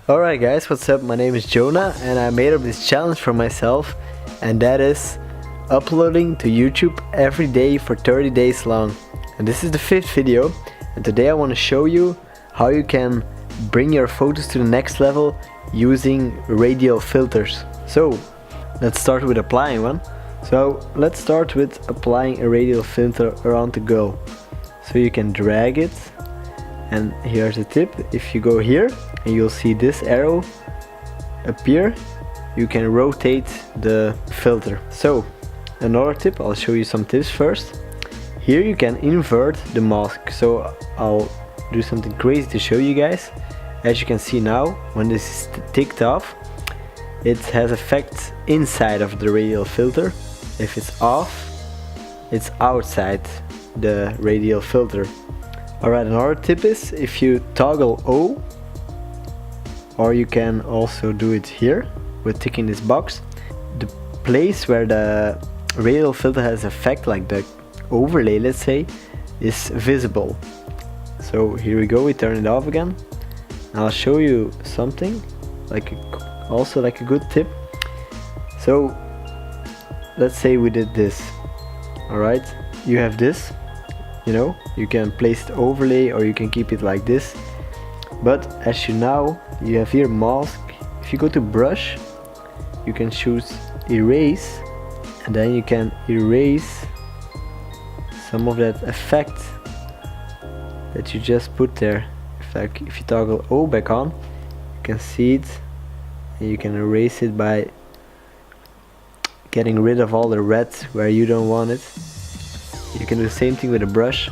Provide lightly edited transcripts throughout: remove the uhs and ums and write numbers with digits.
Alright guys, what's up? My name is Jonah and I made up this challenge for myself, and that is uploading to YouTube every day for 30 days long. And this is the 5th video, and today I want to show you how you can bring your photos to the next level using radial filters. So let's start with applying one. So let's start with applying a radial filter around the girl. So you can drag it, and here's the tip. If you go here and you'll see this arrow appear, you can rotate the filter. So another tip, I'll show you some tips first. Here you can invert the mask. So I'll do something crazy to show you guys. As you can see now, when this is ticked off, it has effects inside of the radial filter. If it's off, it's outside the radial filter. Alright, another tip is if you toggle O, or you can also do it here with ticking this box, the place where the radial filter has effect, like the overlay, let's say, is visible. So here we go, we turn it off again. And I'll show you something also like a good tip. So let's say we did this. Alright, you have this, you know, you can place the overlay or you can keep it like this. But as you have here mask. If you go to brush, you can choose erase, and then you can erase some of that effect that you just put there. If you toggle O back on, you can see it, and you can erase it by getting rid of all the red where you don't want it. You can do the same thing with a brush.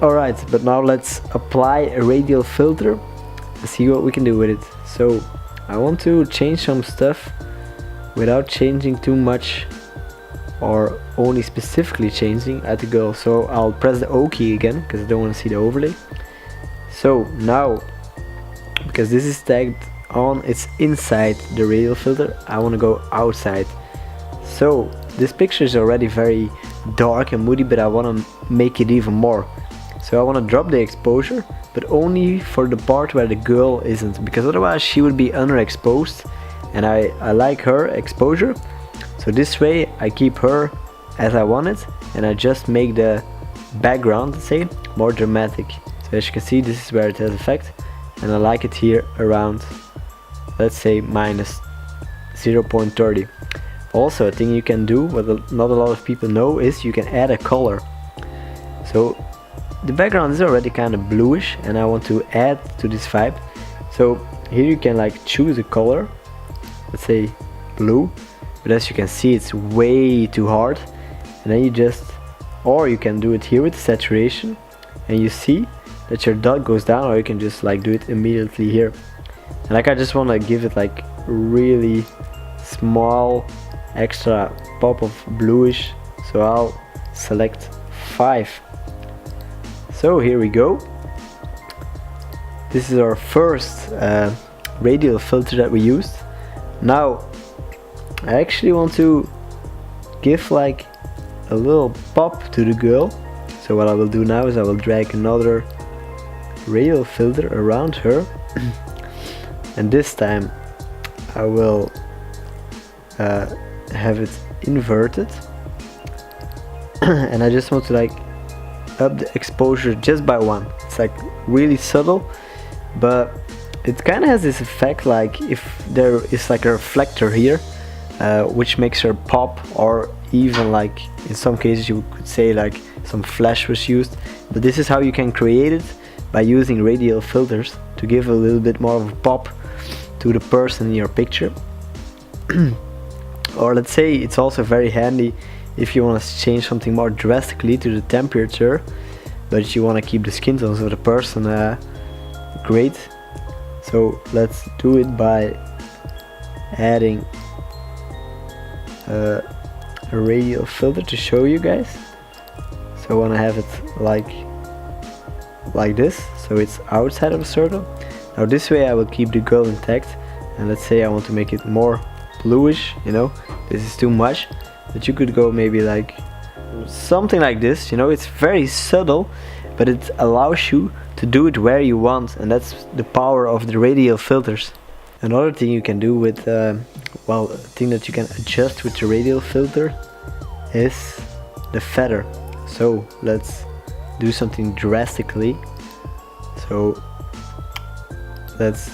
Alright, but now let's apply a radial filter and see what we can do with it. So I want to change some stuff without changing too much, or only specifically changing at the go. So I'll press the O key again because I don't want to see the overlay. So now, because this is tagged on, it's inside the radial filter, I want to go outside. So this picture is already very dark and moody, but I want to make it even more. So I want to drop the exposure, but only for the part where the girl isn't, because otherwise she would be underexposed, and I like her exposure. So this way I keep her as I want it, and I just make the background, let's say, more dramatic. So as you can see, this is where it has effect, and I like it here around, let's say, minus 0.30. Also, a thing you can do, what not a lot of people know, is you can add a color. So the background is already kind of bluish, and I want to add to this vibe. So here you can choose a color, let's say blue, but as you can see it's way too hard, and then or you can do it here with saturation, and you see that your dot goes down, or you can just do it immediately here. And I just want to give it really small extra pop of bluish, so I'll select 5. So here we go. This is our first radial filter that we used. Now I actually want to give a little pop to the girl. So what I will do now is I will drag another radial filter around her and this time I will have it inverted and I just want to up the exposure just by 1. It's really subtle, but it kind of has this effect if there is a reflector here, which makes her pop, or even in some cases you could say some flash was used. But this is how you can create it, by using radial filters to give a little bit more of a pop to the person in your picture. Or let's say it's also very handy if you want to change something more drastically to the temperature, but you want to keep the skin tones of the person great. So let's do it by adding a radial filter to show you guys. So I want to have it like this, so it's outside of a circle. Now this way I will keep the girl intact, and let's say I want to make it more bluish, this is too much, but you could go maybe something like this, it's very subtle, but it allows you to do it where you want, and that's the power of the radial filters. Another thing you can do with, well, a thing that you can adjust with the radial filter is the feather. So let's do something drastically. So let's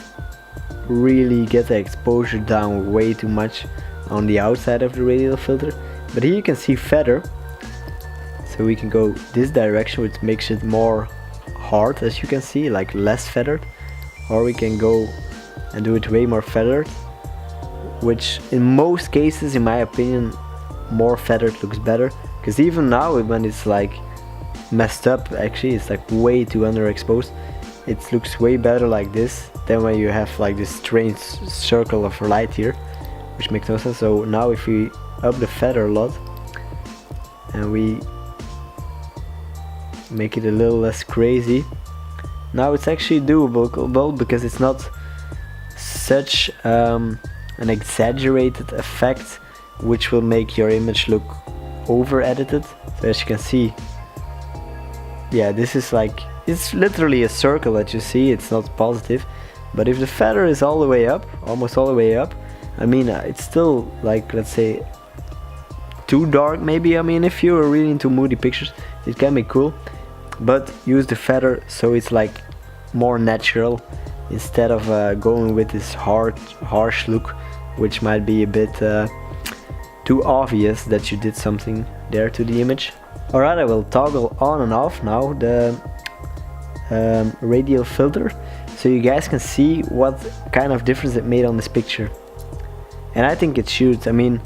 really get the exposure down way too much on the outside of the radial filter. But here you can see feather, so we can go this direction, which makes it more hard, as you can see, like less feathered, or we can go and do it way more feathered, which in most cases, in my opinion, more feathered looks better, because even now when it's like messed up, actually it's like way too underexposed, it looks way better like this than when you have like this strange circle of light here, which makes no sense. So now if we up the feather a lot and we make it a little less crazy, now it's actually doable because it's not such an exaggerated effect which will make your image look over edited. So as you can see, yeah, this is like, it's literally a circle that you see, it's not positive. But if the feather is all the way up, almost all the way up, I mean, it's still like, let's say, too dark maybe. I mean, if you're really into moody pictures, it can be cool, but use the feather so it's like more natural, instead of going with this harsh look, which might be a bit too obvious that you did something there to the image. Alright, I will toggle on and off now the radial filter, so you guys can see what kind of difference it made on this picture. And I think it should. I mean,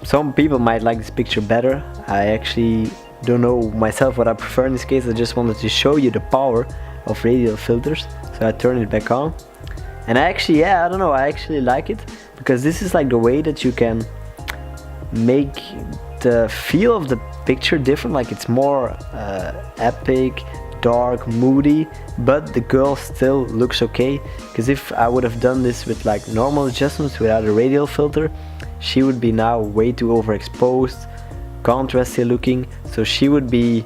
some people might like this picture better. I actually don't know myself what I prefer in this case. I just wanted to show you the power of radial filters, so I turn it back on. And I actually, yeah, I don't know, I actually like it, because this is like the way that you can make the feel of the picture different. Like it's more epic, dark, moody, but the girl still looks okay. Because if I would have done this with like normal adjustments without a radial filter, she would be now way too overexposed, contrasty looking, so she would be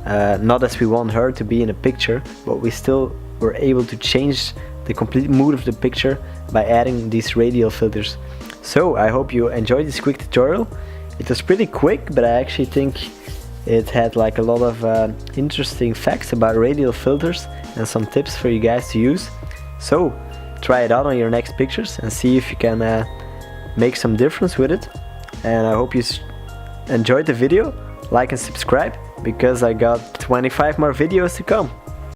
not as we want her to be in a picture, but we still were able to change the complete mood of the picture by adding these radial filters. So I hope you enjoyed this quick tutorial. It was pretty quick, but I actually think it had like a lot of interesting facts about radial filters and some tips for you guys to use. So try it out on your next pictures and see if you can make some difference with it. And I hope you enjoyed the video. Like and subscribe, because I got 25 more videos to come.